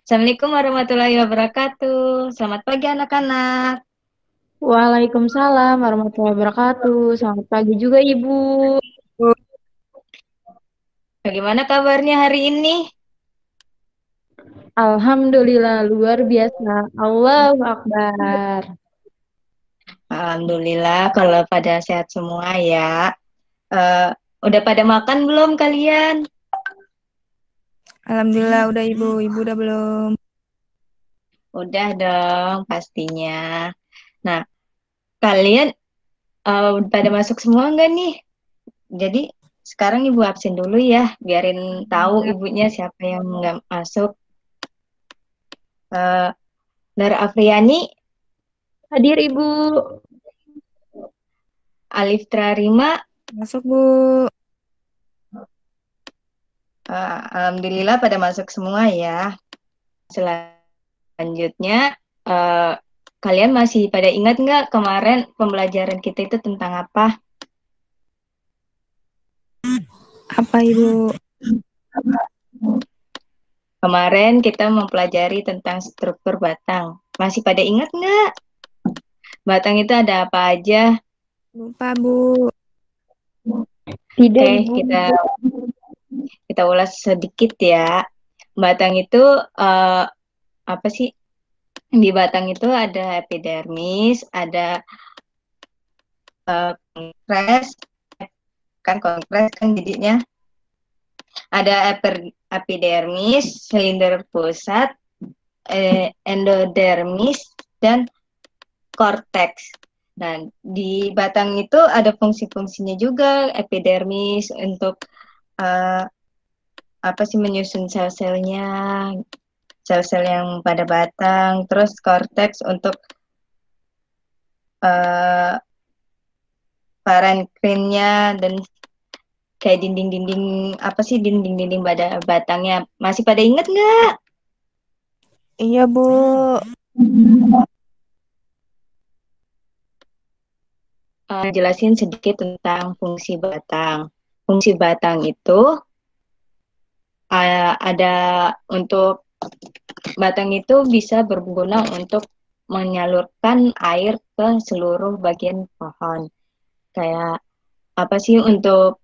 Assalamualaikum warahmatullahi wabarakatuh. Selamat pagi anak-anak. Waalaikumsalam warahmatullahi wabarakatuh. Selamat pagi juga Ibu. Bagaimana kabarnya hari ini? Alhamdulillah luar biasa. Allahu Akbar. Alhamdulillah kalau pada sehat semua ya. Eh, udah pada makan belum kalian? Alhamdulillah udah Ibu. Ibu udah belum? Udah dong pastinya. Nah, kalian pada masuk semua nggak nih? Jadi sekarang ibu absen dulu ya, biarin tahu ibunya siapa yang nggak masuk. Eh, Nara Afriani, Hadir Ibu. Alif Trarima, Masuk Bu. alhamdulillah pada masuk semua ya. Selanjutnya, eh, kalian masih pada ingat nggak kemarin pembelajaran kita itu tentang apa? Apa Ibu? Kemarin kita mempelajari tentang struktur batang. Masih pada ingat nggak? Batang itu ada apa aja? Lupa Bu. Tidak Oke, Ibu. kita ulas sedikit ya. Batang itu apa sih? Di batang itu ada epidermis, ada konkres, kan konkres kan jadinya. Ada epidermis, silinder pusat, endodermis, dan korteks. Nah, di batang itu ada fungsi-fungsinya juga. Epidermis untuk apa sih menyusun sel-selnya, sel-sel yang pada batang. Terus korteks untuk parenkrimnya dan kayak dinding-dinding apa sih dinding-dinding pada batangnya. Masih pada inget nggak? Iya Bu. Jelasin sedikit tentang fungsi batang. Fungsi batang itu ada untuk batang itu bisa berguna untuk menyalurkan air ke seluruh bagian pohon. Kayak apa sih untuk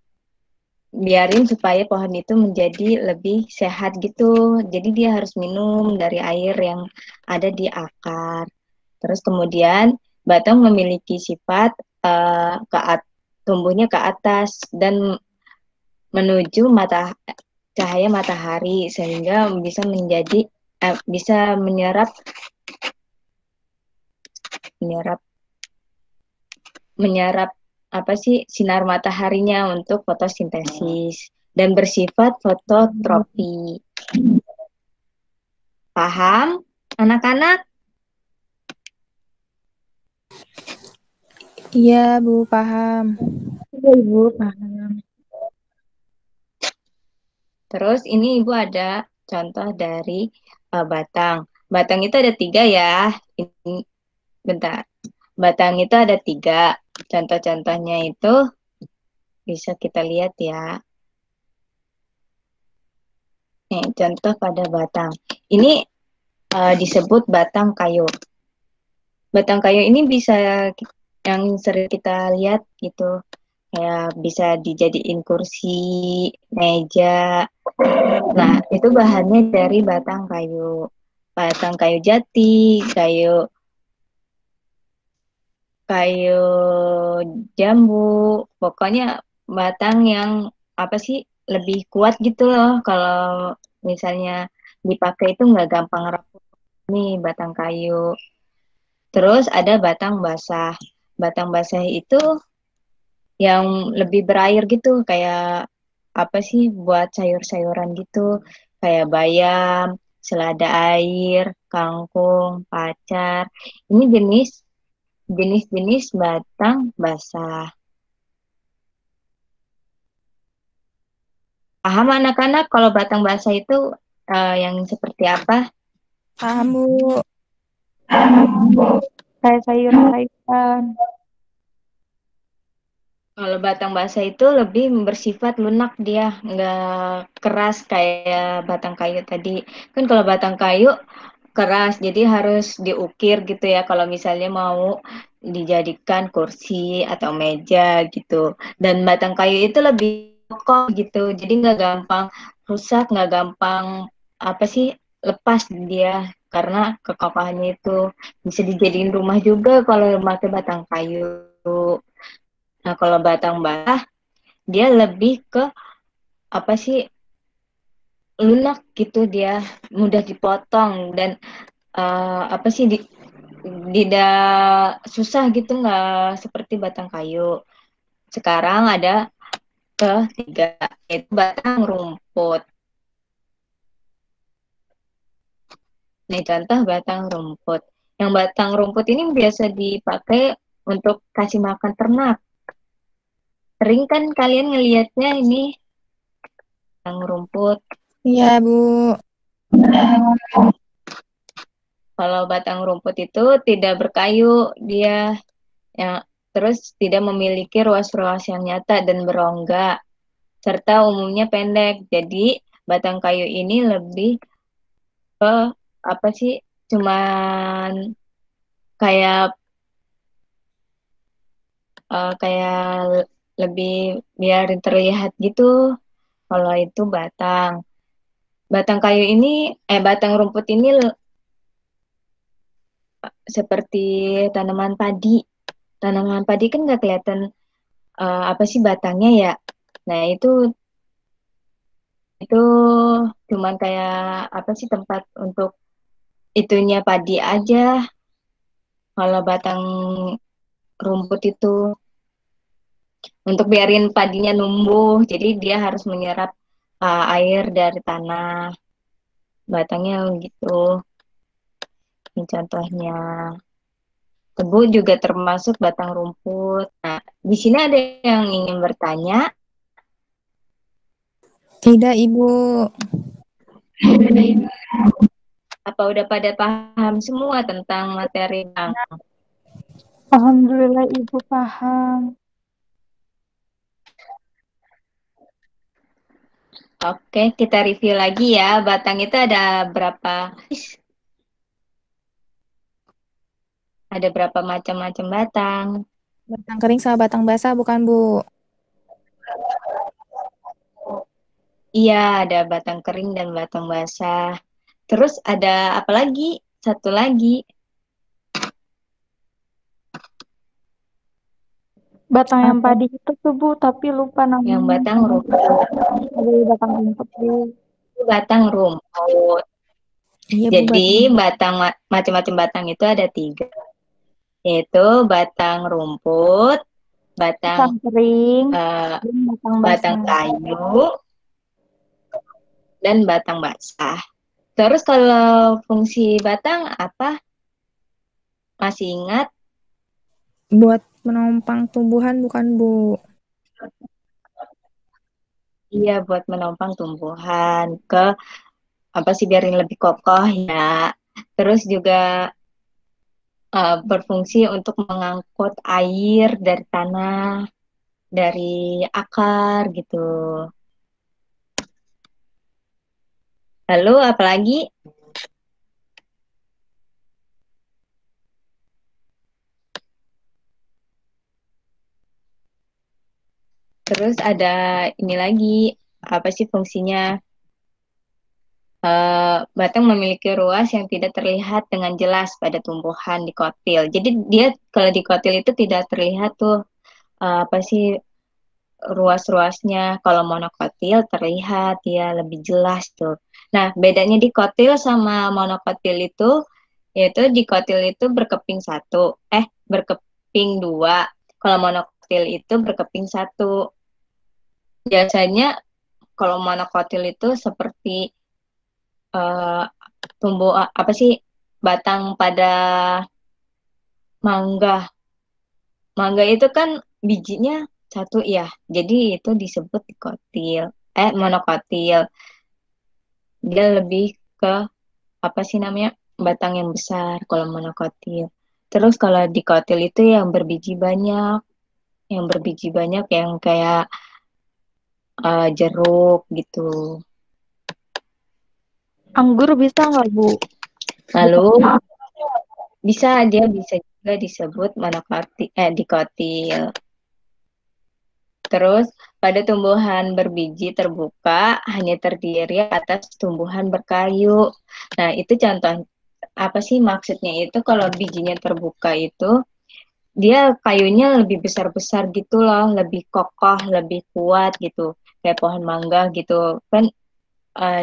biarin supaya pohon itu menjadi lebih sehat gitu. Jadi dia harus minum dari air yang ada di akar. Terus kemudian batang memiliki sifat tumbuhnya ke atas dan menuju cahaya matahari sehingga bisa menjadi bisa menyerap menyerap menyerap apa sih sinar mataharinya untuk fotosintesis dan bersifat fototropi. Paham, anak-anak? Iya Bu, paham. Iya Ibu, paham. Terus ini Ibu ada contoh dari batang. Batang itu ada 3 ya. Ini, bentar. Batang itu ada 3. Contoh-contohnya itu bisa kita lihat ya. Nih, contoh pada batang. Ini disebut batang kayu. Batang kayu ini bisa yang sering kita lihat gitu. Kayak bisa dijadiin kursi, meja. Nah, itu bahannya dari batang kayu. Batang kayu jati, kayu kayu jambu. Pokoknya batang yang apa sih lebih kuat gitu loh. Kalau misalnya dipakai itu nggak gampang rapuh nih batang kayu. Terus ada batang basah. Batang basah itu yang lebih berair gitu, kayak apa sih buat sayur-sayuran gitu, kayak bayam, selada air, kangkung, pacar. Ini jenis-jenis batang basah. Paham anak-anak kalau batang basah itu yang seperti apa? Paham Bu. Kayak sayur-sayuran. Kalau batang basah itu lebih bersifat lunak, dia nggak keras kayak batang kayu tadi. Kan kalau batang kayu keras, jadi harus diukir gitu ya kalau misalnya mau dijadikan kursi atau meja gitu. Dan batang kayu itu lebih kokoh gitu, jadi nggak gampang rusak, nggak gampang apa sih lepas dia karena kekokohannya itu bisa dijadiin rumah juga kalau pakai batang kayu. Nah, kalau batang basah dia lebih ke apa sih lunak gitu, dia mudah dipotong dan apa sih tidak susah gitu, nggak seperti batang kayu. Sekarang ada ketiga, yaitu batang rumput. Nih contoh batang rumput. Yang batang rumput ini biasa dipakai untuk kasih makan ternak. Sering kan kalian ngelihatnya ini batang rumput. Iya, Bu. Kalau batang rumput itu tidak berkayu, dia ya, terus tidak memiliki ruas-ruas yang nyata dan berongga, serta umumnya pendek. Jadi batang kayu ini lebih ke apa sih? Cuman kayak kayak lebih biar terlihat gitu. Kalau itu batang kayu ini, batang rumput ini seperti tanaman padi. Tanaman padi kan nggak kelihatan apa sih batangnya ya. Nah, itu cuman kayak apa sih tempat untuk itunya padi aja. Kalau batang rumput itu untuk biarin padinya numbuh, jadi dia harus menyerap air dari tanah. Batangnya gitu. Ini contohnya. Tebu juga termasuk batang rumput. Nah, di sini ada yang ingin bertanya. Tidak, Ibu. Apa udah pada paham semua tentang materi Bang? Alhamdulillah Ibu paham. Oke, kita review lagi ya. Batang itu ada berapa? Ada berapa macam-macam batang? Batang kering sama batang basah bukan, Bu? Iya, ada batang kering dan batang basah. Terus ada apa lagi? Satu lagi, Batang yang Apa? padi itu tuh Bu, tapi lupa yang namanya. batang rumput. Ada batang rumput Bu. Batang rumput. Iya, Bu, Jadi batang. macam-macam batang itu ada tiga, yaitu batang rumput, batang Batang kering eh, dan batang batang basah. kayu, dan batang basah. Terus kalau fungsi batang apa? Masih ingat? Buat menopang tumbuhan bukan, Bu? Iya, buat menopang tumbuhan ke apa sih biarin lebih kokoh ya. Terus juga berfungsi untuk mengangkut air dari tanah, dari akar gitu. Lalu apalagi? Terus ada ini lagi, apa sih fungsinya? Batang memiliki ruas yang tidak terlihat dengan jelas pada tumbuhan dikotil. Jadi dia kalau dikotil itu tidak terlihat tuh apa sih ruas-ruasnya. Kalau monokotil terlihat dia lebih jelas tuh. Nah, bedanya dikotil sama monokotil itu yaitu dikotil itu berkeping satu, berkeping dua. Kalau monokotil itu berkeping satu. Biasanya kalau monokotil itu seperti uh, tumbuh apa sih batang pada mangga. Mangga itu kan bijinya satu ya, jadi itu disebut dikotil, monokotil. Dia lebih ke apa sih namanya batang yang besar kalau monokotil. Terus kalau dikotil itu yang berbiji banyak. yang berbiji banyak yang kayak jeruk gitu. Anggur bisa nggak, Bu? Lalu dia bisa juga disebut dikotil. Terus pada tumbuhan berbiji terbuka hanya terdiri atas tumbuhan berkayu. Nah, itu contoh apa sih maksudnya itu kalau bijinya terbuka itu dia kayunya lebih besar-besar gitu loh, lebih kokoh, lebih kuat gitu. Kayak pohon mangga gitu. Kan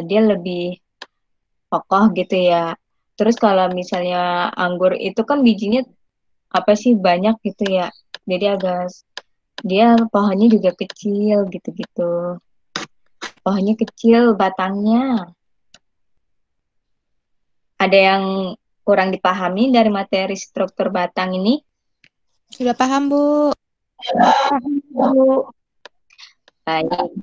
dia lebih kokoh gitu ya. Terus kalau misalnya anggur itu kan bijinya apa sih banyak gitu ya. Jadi dia pohonnya juga kecil gitu-gitu. Pohonnya kecil batangnya. Ada yang kurang dipahami dari materi struktur batang ini? Sudah paham, Bu? Bu. Baik.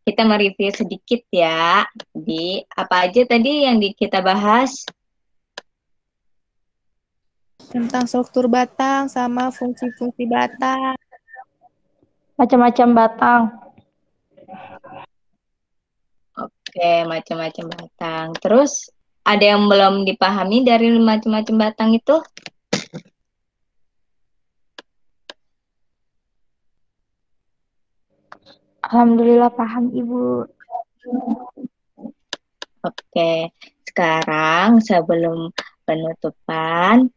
Kita mereview sedikit ya. Di apa aja tadi yang kita bahas? Tentang struktur batang sama fungsi-fungsi batang. Macam-macam batang. Oke, macam-macam batang. Terus ada yang belum dipahami dari macam-macam batang itu? Alhamdulillah paham, Ibu. Oke, sekarang sebelum penutupan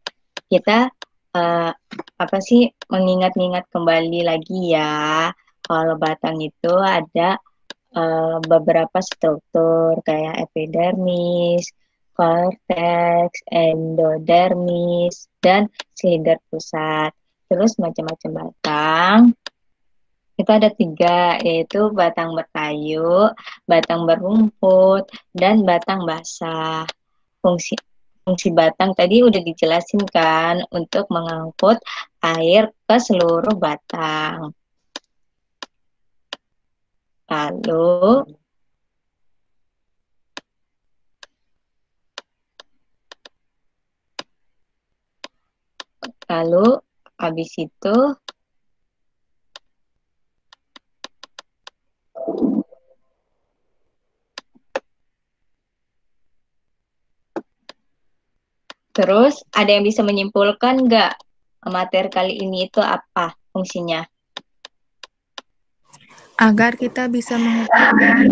kita apa sih mengingat-ingat kembali lagi ya. Kalau batang itu ada beberapa struktur kayak epidermis, cortex, endodermis, dan silinder pusat. Terus macam-macam batang itu ada 3, yaitu batang berkayu, batang berumput, dan batang basah. Fungsi fungsi batang tadi udah dijelasin kan untuk mengangkut air ke seluruh batang. Lalu habis itu terus ada yang bisa menyimpulkan nggak materi kali ini itu apa fungsinya? Agar kita bisa mengetahui.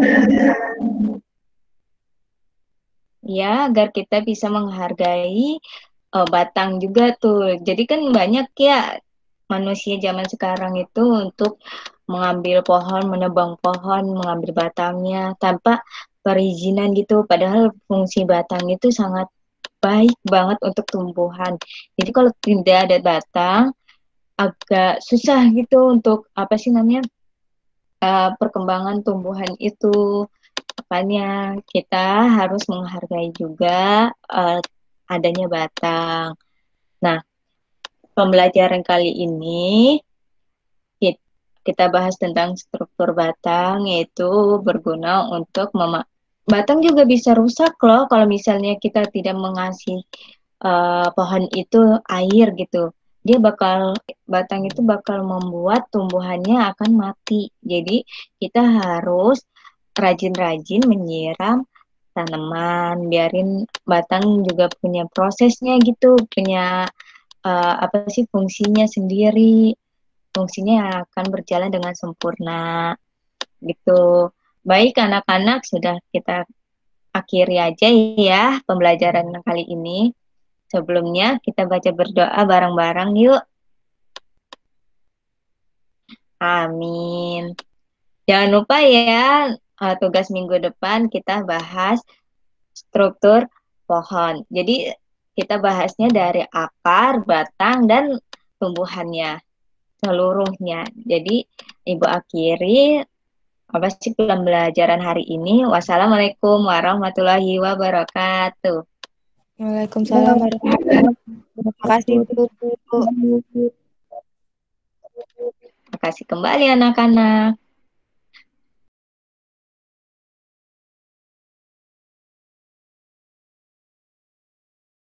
Ya, agar kita bisa menghargai batang juga tuh. Jadi kan banyak ya manusia zaman sekarang itu untuk mengambil pohon, menebang pohon, mengambil batangnya tanpa perizinan gitu. Padahal fungsi batang itu sangat baik banget untuk tumbuhan. Jadi kalau tidak ada batang, agak susah gitu untuk apa sih namanya perkembangan tumbuhan itu. Makanya kita harus menghargai juga adanya batang. Nah, pembelajaran kali ini kita bahas tentang struktur batang, yaitu berguna untuk batang juga bisa rusak loh kalau misalnya kita tidak mengasih pohon itu air gitu. Batang itu bakal membuat tumbuhannya akan mati. Jadi kita harus rajin-rajin menyiram tanaman, biarin batang juga punya prosesnya gitu, punya apa sih fungsinya sendiri. Fungsinya akan berjalan dengan sempurna gitu. Baik anak-anak, sudah kita akhiri aja ya pembelajaran kali ini. Sebelumnya kita baca berdoa bareng-bareng yuk. Amin. Jangan lupa ya, tugas minggu depan kita bahas struktur pohon. Jadi kita bahasnya dari akar, batang, dan tumbuhannya seluruhnya. Jadi Ibu akhiri apa sih pembelajaran hari ini. Wassalamualaikum warahmatullahi wabarakatuh. Waalaikumsalam warahmatullahi wabarakatuh. Terima kasih, Bu. Terima kasih kembali anak-anak.